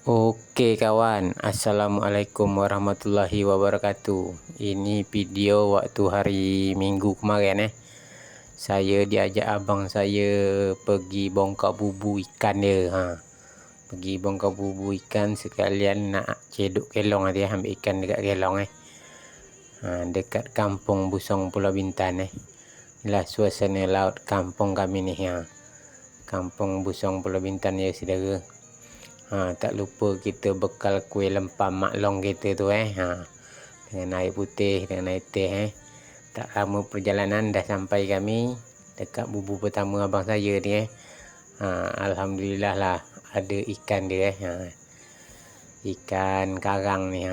Oke kawan, Assalamualaikum warahmatullahi wabarakatuh. Ini video waktu hari Minggu kemarin. Saya diajak abang saya pergi bongkar bubu ikan dia. Pergi bongkar bubu ikan sekalian nak cedok kelong dia, ambil ikan dekat kelong dekat kampung Busong Pulau Bintan Inilah suasana laut kampung kami ni Kampung Busong Pulau Bintan ya saudara. Tak lupa kita bekal kuih lempam maklong kita tu dengan air putih, dengan air teh Tak lama perjalanan dah sampai kami dekat bubu pertama abang saya ni Alhamdulillah lah ada ikan dia ikan karang ni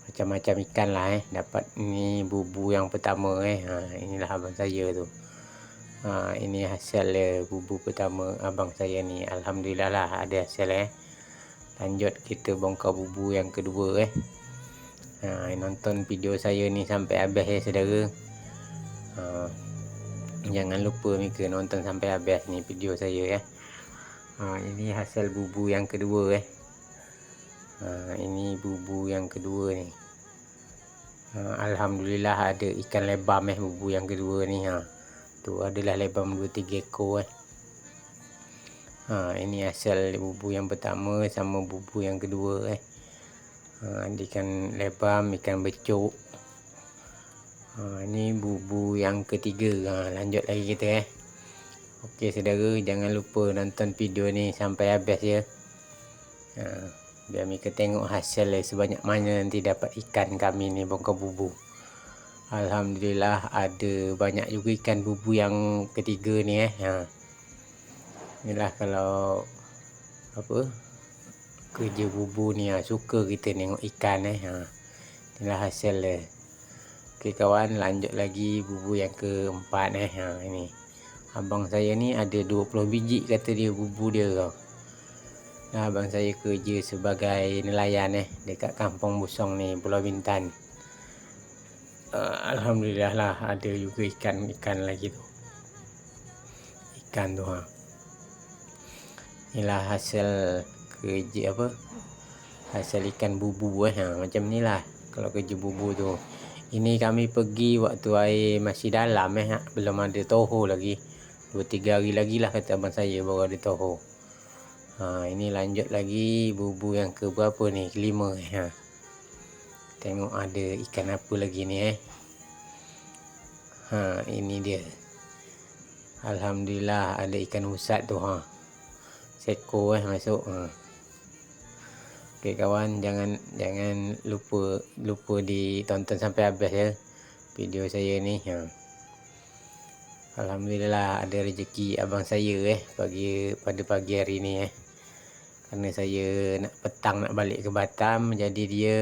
macam-macam ikan lah dapat ni bubu yang pertama inilah abang saya tu. Ini hasil bubu pertama abang saya ni. Alhamdulillah lah ada hasil Lanjut kita bongkar bubu yang kedua nonton video saya ni sampai habis saudara. Jangan lupa mereka nonton sampai habis ni video saya Ini hasil bubu yang kedua Ini bubu yang kedua ni. Alhamdulillah ada ikan lebam bubu yang kedua ni Tu adalah lebam 2-3 ekor Ini hasil bubu yang pertama sama bubu yang kedua ikan lebam, ikan becuk. Ini bubu yang ketiga. Lanjut lagi kita Okey saudara, jangan lupa nonton video ni sampai habis ya. Biar mereka tengok hasil sebanyak mana nanti dapat ikan kami ni bongkar bubu. Alhamdulillah ada banyak juga ikan bubu yang ketiga ni Inilah kalau kerja bubu ni suka kita tengok ikan inilah hasil Okey kawan, lanjut lagi bubu yang keempat ini. Abang saya ni ada 20 biji kata dia bubu dia abang saya kerja sebagai nelayan dekat kampung Busong ni, Pulau Bintan. Alhamdulillah lah ada juga ikan lagi tu. Ikan tu Inilah hasil kerja hasil ikan bubu macam ni lah kalau kerja bubu tu. Ini kami pergi waktu air masih dalam belum ada toho lagi. 2-3 hari lagi lah kata abang saya baru ada toho. Ini lanjut lagi bubu yang ke berapa ni, kelima Tengok ada ikan apa lagi ni ini dia. Alhamdulillah ada ikan usat tu seko masuk. Okey kawan, jangan lupa ditonton sampai habis video saya ni. Alhamdulillah ada rezeki abang saya pada pagi hari ni Kerana saya petang nak balik ke Batam, jadi dia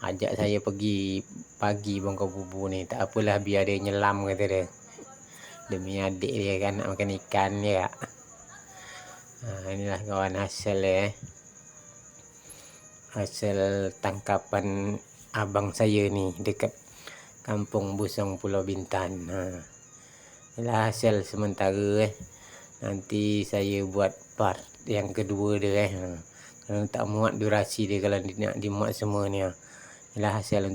ajak saya pergi pagi bongkar bubu ni. Tak apalah, biar dia nyelam kata dia. Demi adik dia kan nak makan ikan dia. Inilah kawan hasil hasil tangkapan abang saya ni dekat kampung Busong Pulau Bintan. Inilah hasil sementara nanti saya buat part yang kedua dia kerana tak muat durasi dia kalau nak dimuat semua ni. Inilah hasil